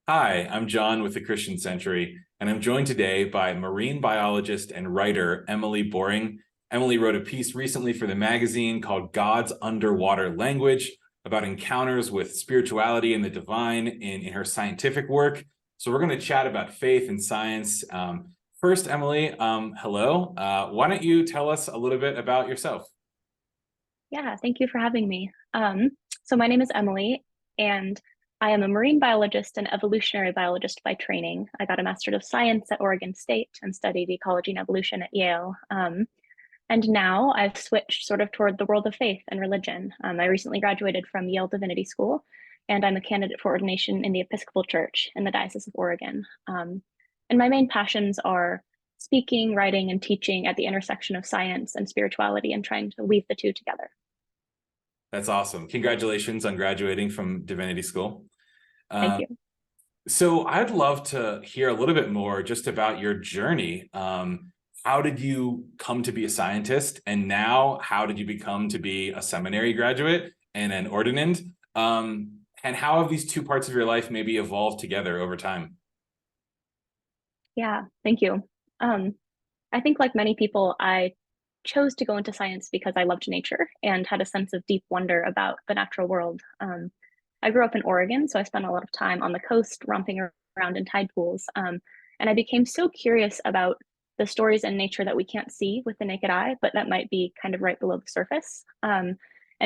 Hi, I'm John with the Christian Century, and I'm joined today by marine biologist and writer Emily Boring. Emily wrote a piece recently for the magazine called God's Underwater Language about encounters with spirituality and the divine in her scientific work. So we're going to chat about faith and science. First, Emily, hello. Why don't you tell us a little bit about yourself? Yeah, thank you for having me. So my name is Emily, and I am a marine biologist and evolutionary biologist by training. I got a Master's of Science at Oregon State and studied ecology and evolution at Yale. And now I've switched sort of toward the world of faith and religion. I recently graduated from Yale Divinity School, and I'm a candidate for ordination in the Episcopal Church in the Diocese of Oregon. And my main passions are speaking, writing, and teaching at the intersection of science and spirituality and trying to weave the two together. That's awesome. Congratulations on graduating from Divinity School. Thank Uh, you. So I'd love to hear a little bit more just about your journey. How did you come to be a scientist? And now how did you become to be a seminary graduate and an ordinand? And how have these two parts of your life maybe evolved together over time? Yeah, thank you. Um, I think, like many people, I chose to go into science because I loved nature and had a sense of deep wonder about the natural world. I grew up in Oregon, so I spent a lot of time on the coast romping around in tide pools. And I became so curious about the stories in nature that we can't see with the naked eye, but that might be kind of right below the surface. And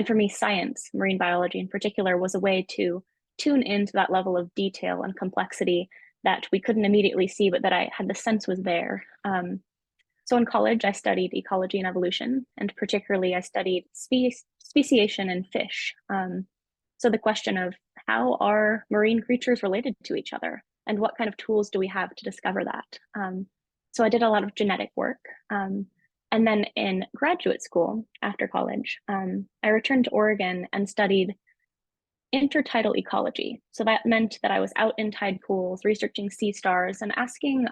for me, science, marine biology in particular, was a way to tune into that level of detail and complexity that we couldn't immediately see, but that I had the sense was there. So in college, I studied ecology and evolution, and particularly I studied speciation in fish. So the question of how are marine creatures related to each other, and what kind of tools do we have to discover that? So I did a lot of genetic work. And then in graduate school after college, I returned to Oregon and studied intertidal ecology. So that meant that I was out in tide pools, researching sea stars, and asking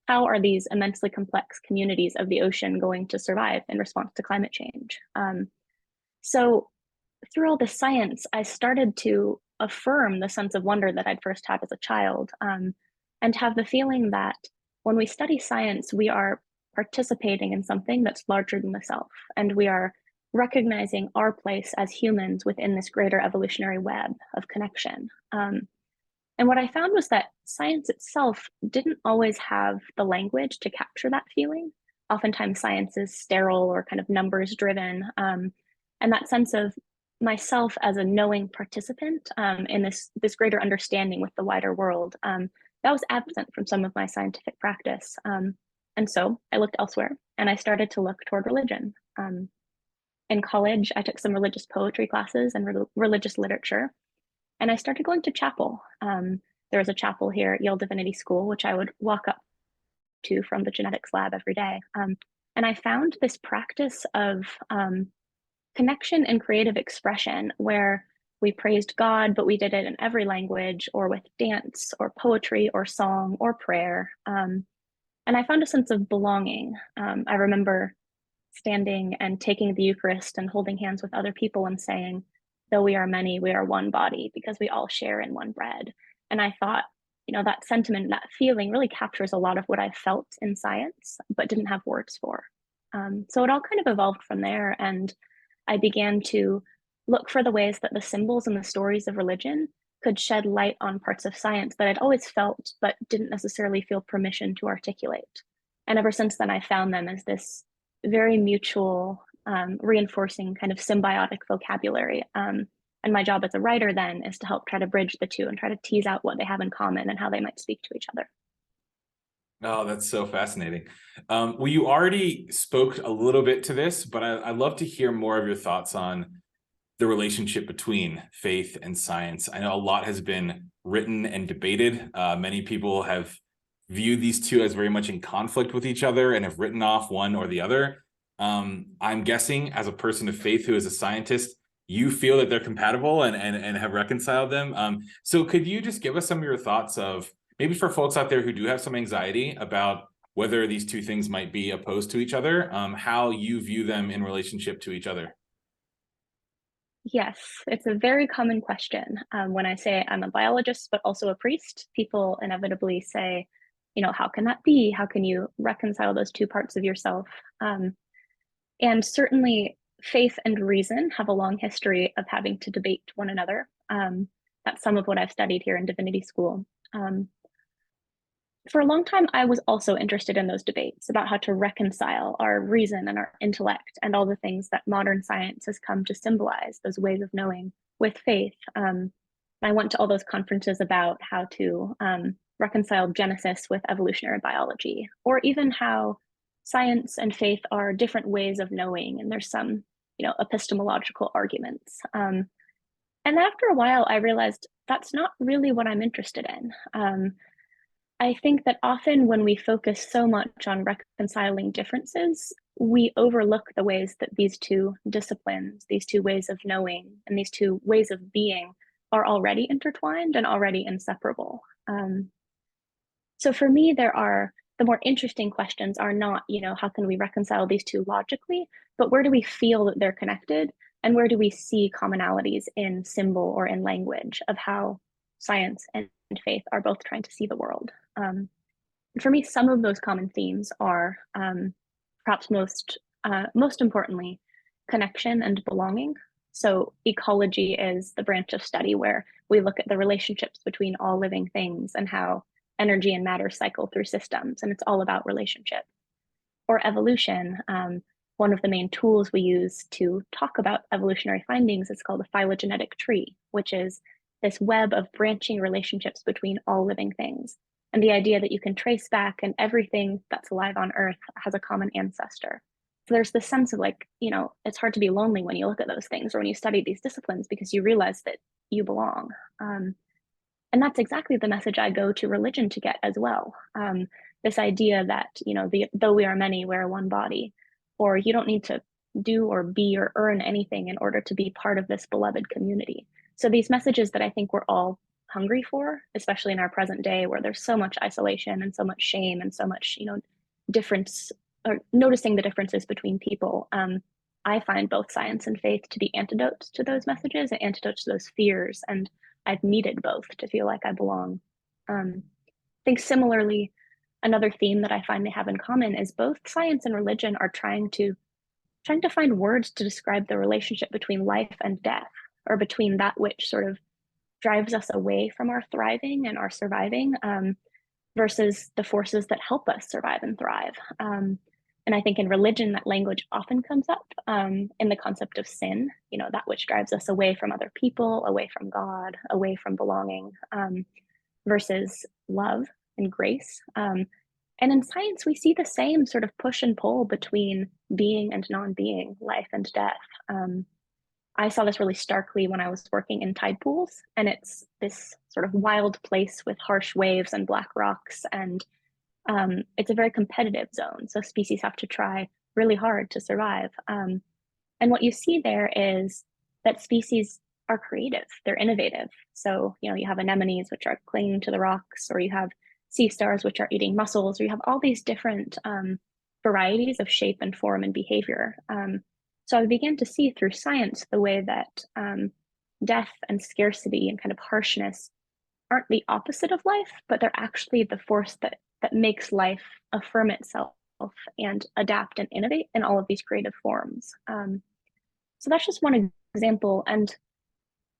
how are these immensely complex communities of the ocean going to survive in response to climate change? So through all this science, I started to affirm the sense of wonder that I'd first had as a child, and have the feeling that when we study science, we are participating in something that's larger than the self, and we are recognizing our place as humans within this greater evolutionary web of connection. And what I found was that science itself didn't always have the language to capture that feeling. Oftentimes, science is sterile or kind of numbers driven. And that sense of myself as a knowing participant in this greater understanding with the wider world, that was absent from some of my scientific practice. And so I looked elsewhere and I started to look toward religion. In college, I took some religious poetry classes and religious literature, and I started going to chapel. There was a chapel here at Yale Divinity School, which I would walk up to from the genetics lab every day. And I found this practice of connection and creative expression where we praised God, but we did it in every language or with dance or poetry or song or prayer. And I found a sense of belonging. I remember standing and taking the Eucharist and holding hands with other people and saying, though we are many, we are one body because we all share in one bread. And I thought, that sentiment, that feeling really captures a lot of what I felt in science, but didn't have words for. So it all kind of evolved from there. And I began to look for the ways that the symbols and the stories of religion could shed light on parts of science that I'd always felt, but didn't necessarily feel permission to articulate. And ever since then, I found them as this very mutual, reinforcing kind of symbiotic vocabulary. And my job as a writer then is to help try to bridge the two and try to tease out what they have in common and how they might speak to each other. Oh, that's so fascinating. Well, you already spoke a little bit to this, but I'd love to hear more of your thoughts on the relationship between faith and science. I know a lot has been written and debated. Many people have viewed these two as very much in conflict with each other and have written off one or the other. I'm guessing, as a person of faith who is a scientist, you feel that they're compatible and have reconciled them. So could you just give us some of your thoughts of maybe for folks out there who do have some anxiety about whether these two things might be opposed to each other, how you view them in relationship to each other? Yes, it's a very common question. When I say I'm a biologist, but also a priest, people inevitably say, how can that be? How can you reconcile those two parts of yourself? And certainly, faith and reason have a long history of having to debate one another. That's some of what I've studied here in divinity school. Um, for a long time, I was also interested in those debates about how to reconcile our reason and our intellect and all the things that modern science has come to symbolize, those ways of knowing, with faith. I went to all those conferences about how to reconcile Genesis with evolutionary biology, or even how science and faith are different ways of knowing, and there's some, epistemological arguments. And after a while, I realized that's not really what I'm interested in. I think that often when we focus so much on reconciling differences, we overlook the ways that these two disciplines, these two ways of knowing, and these two ways of being are already intertwined and already inseparable. So for me, the more interesting questions are not, how can we reconcile these two logically, but where do we feel that they're connected? And where do we see commonalities in symbol or in language of how science and faith are both trying to see the world? For me, some of those common themes are perhaps most importantly, connection and belonging. So ecology is the branch of study where we look at the relationships between all living things and how energy and matter cycle through systems, and it's all about relationship. Or evolution, one of the main tools we use to talk about evolutionary findings is called a phylogenetic tree, which is this web of branching relationships between all living things. And the idea that you can trace back and everything that's alive on Earth has a common ancestor. So there's this sense of like, it's hard to be lonely when you look at those things or when you study these disciplines because you realize that you belong. And that's exactly the message I go to religion to get as well. This idea that, though we are many, we're one body, or you don't need to do or be or earn anything in order to be part of this beloved community. So these messages that I think we're all hungry for, especially in our present day where there's so much isolation and so much shame and so much, difference or noticing the differences between people. I find both science and faith to be antidotes to those messages and antidotes to those fears. And I've needed both to feel like I belong. I think similarly, another theme that I find they have in common is both science and religion are trying to find words to describe the relationship between life and death, or between that which sort of drives us away from our thriving and our surviving, versus the forces that help us survive and thrive. And I think in religion, that language often comes up in the concept of sin, that which drives us away from other people, away from God, away from belonging, versus love and grace. And in science, we see the same sort of push and pull between being and non-being, life and death. I saw this really starkly when I was working in tide pools, and it's this sort of wild place with harsh waves and black rocks, and it's a very competitive zone. So species have to try really hard to survive. And what you see there is that species are creative, they're innovative. So, you have anemones, which are clinging to the rocks, or you have sea stars, which are eating mussels, or you have all these different varieties of shape and form and behavior. So I began to see through science the way that death and scarcity and kind of harshness aren't the opposite of life, but they're actually the force that makes life affirm itself and adapt and innovate in all of these creative forms. So that's just one example. And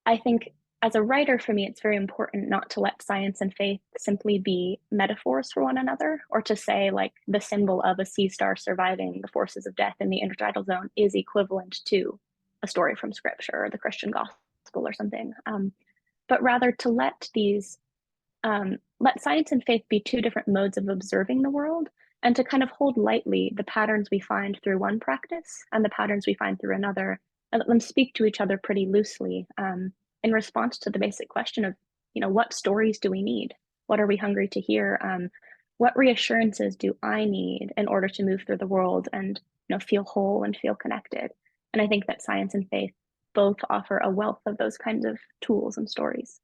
I think as a writer, for me, it's very important not to let science and faith simply be metaphors for one another, or to say like the symbol of a sea star surviving the forces of death in the intertidal zone is equivalent to a story from scripture or the Christian gospel or something. But rather to let science and faith be two different modes of observing the world, and to kind of hold lightly the patterns we find through one practice and the patterns we find through another, and let them speak to each other pretty loosely in response to the basic question of, what stories do we need? What are we hungry to hear? What reassurances do I need in order to move through the world and, feel whole and feel connected? And I think that science and faith both offer a wealth of those kinds of tools and stories.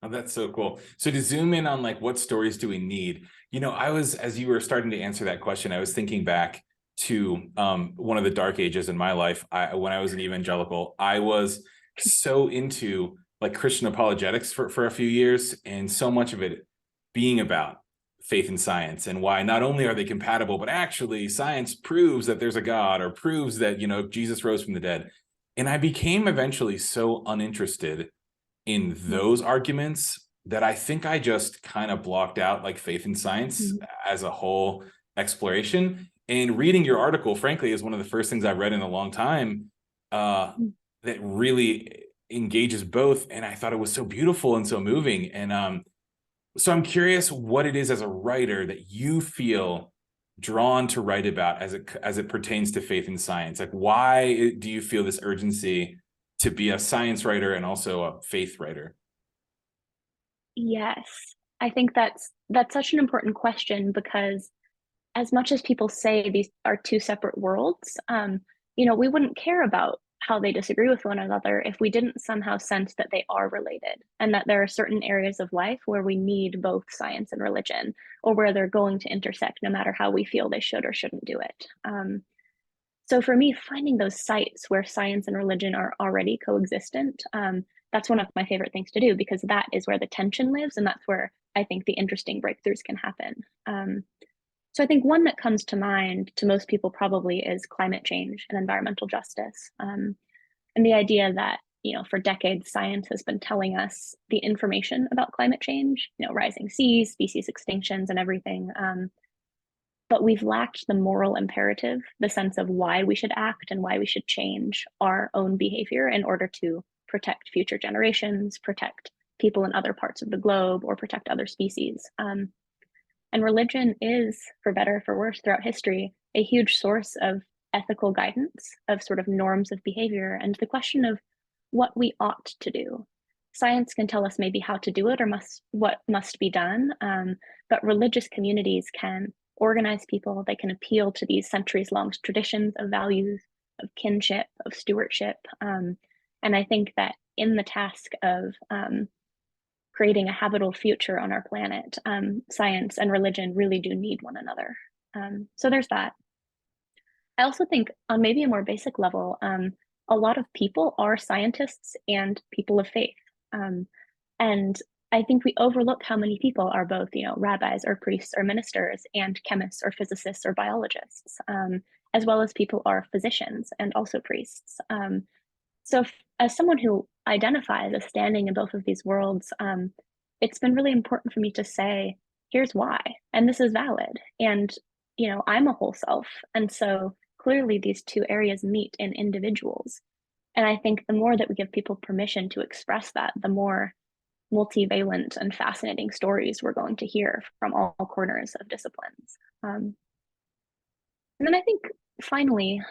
Oh, that's so cool. So to zoom in on like what stories do we need? I was, as you were starting to answer that question, I was thinking back to one of the dark ages in my life. When I was an evangelical, I was so into like Christian apologetics for a few years, and so much of it being about faith and science and why not only are they compatible, but actually science proves that there's a God or proves that, Jesus rose from the dead. And I became eventually so uninterested in those arguments that I think I just kind of blocked out like faith and science Mhm. as a whole exploration. And reading your article, frankly, is one of the first things I've read in a long time that really engages both. And I thought it was so beautiful and so moving. And so I'm curious what it is as a writer that you feel drawn to write about as it pertains to faith and science. Like, why do you feel this urgency to be a science writer and also a faith writer? Yes, I think that's such an important question because as much as people say these are two separate worlds, we wouldn't care about how they disagree with one another if we didn't somehow sense that they are related and that there are certain areas of life where we need both science and religion, or where they're going to intersect no matter how we feel they should or shouldn't do it. So for me, finding those sites where science and religion are already coexistent, that's one of my favorite things to do because that is where the tension lives, and that's where I think the interesting breakthroughs can happen. So I think one that comes to mind to most people probably is climate change and environmental justice, and the idea that for decades science has been telling us the information about climate change, rising seas, species extinctions, and everything. But we've lacked the moral imperative, the sense of why we should act and why we should change our own behavior in order to protect future generations, protect people in other parts of the globe, or protect other species. And religion is, for better or for worse, throughout history, a huge source of ethical guidance, of sort of norms of behavior, and the question of what we ought to do. Science can tell us maybe how to do it or what must be done, but religious communities can organize people. They can appeal to these centuries-long traditions of values, of kinship, of stewardship, and I think that in the task of creating a habitable future on our planet, science and religion really do need one another. So there's that. I also think on maybe a more basic level, a lot of people are scientists and people of faith. Um, and I think we overlook how many people are both, rabbis or priests or ministers and chemists or physicists or biologists, as well as people are physicians and also priests. So, as someone who identifies as standing in both of these worlds, it's been really important for me to say, here's why, and this is valid. And, I'm a whole self. And so clearly these two areas meet in individuals. And I think the more that we give people permission to express that, the more multivalent and fascinating stories we're going to hear from all corners of disciplines. And then I think finally,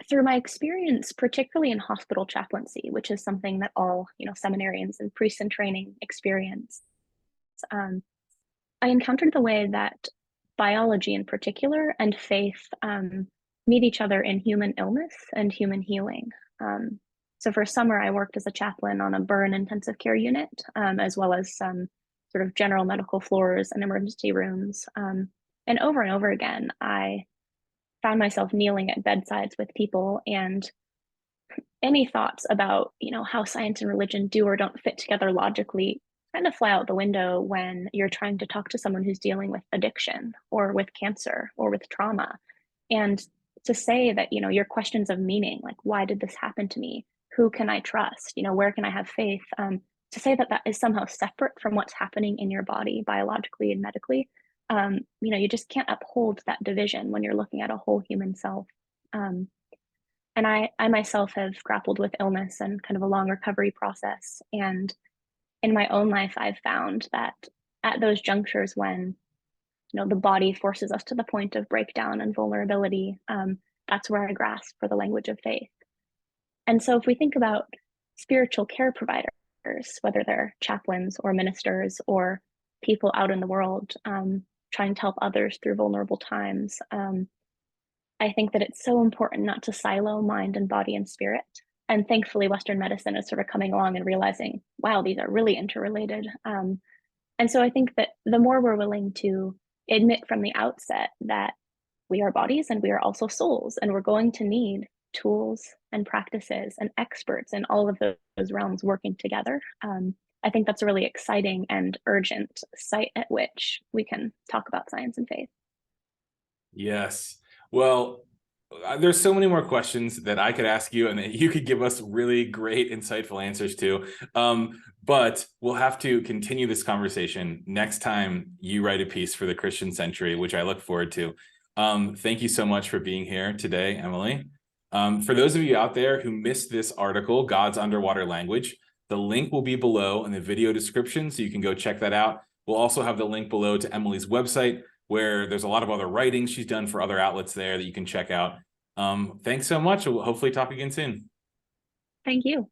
through my experience, particularly in hospital chaplaincy, which is something that all seminarians and priests in training experience, um, I encountered the way that biology in particular and faith meet each other in human illness and human healing. So for a summer, I worked as a chaplain on a burn intensive care unit, as well as some sort of general medical floors and emergency rooms. And over again, I found myself kneeling at bedsides with people, and any thoughts about how science and religion do or don't fit together logically kind of fly out the window when you're trying to talk to someone who's dealing with addiction or with cancer or with trauma. And to say that your questions of meaning, like why did this happen to me, who can I trust, where can I have faith, to say that that is somehow separate from what's happening in your body biologically and medically, you just can't uphold that division when you're looking at a whole human self. um, and I myself have grappled with illness and kind of a long recovery process. And in my own life, I've found that at those junctures when, the body forces us to the point of breakdown and vulnerability, that's where I grasp for the language of faith. And so if we think about spiritual care providers, whether they're chaplains or ministers or people out in the world, trying to help others through vulnerable times, I think that it's so important not to silo mind and body and spirit. And thankfully, Western medicine is sort of coming along and realizing, wow, these are really interrelated. And so I think that the more we're willing to admit from the outset that we are bodies and we are also souls, and we're going to need tools and practices and experts in all of those realms working together. I think that's a really exciting and urgent site at which we can talk about science and faith. Yes. Well, there's so many more questions that I could ask you and that you could give us really great, insightful answers to. But we'll have to continue this conversation next time you write a piece for the Christian Century, which I look forward to. Thank you so much for being here today, Emily. For those of you out there who missed this article, God's Underwater Language, the link will be below in the video description, so you can go check that out. We'll also have the link below to Emily's website, where there's a lot of other writing she's done for other outlets there that you can check out. Thanks so much. We'll hopefully talk again soon. Thank you.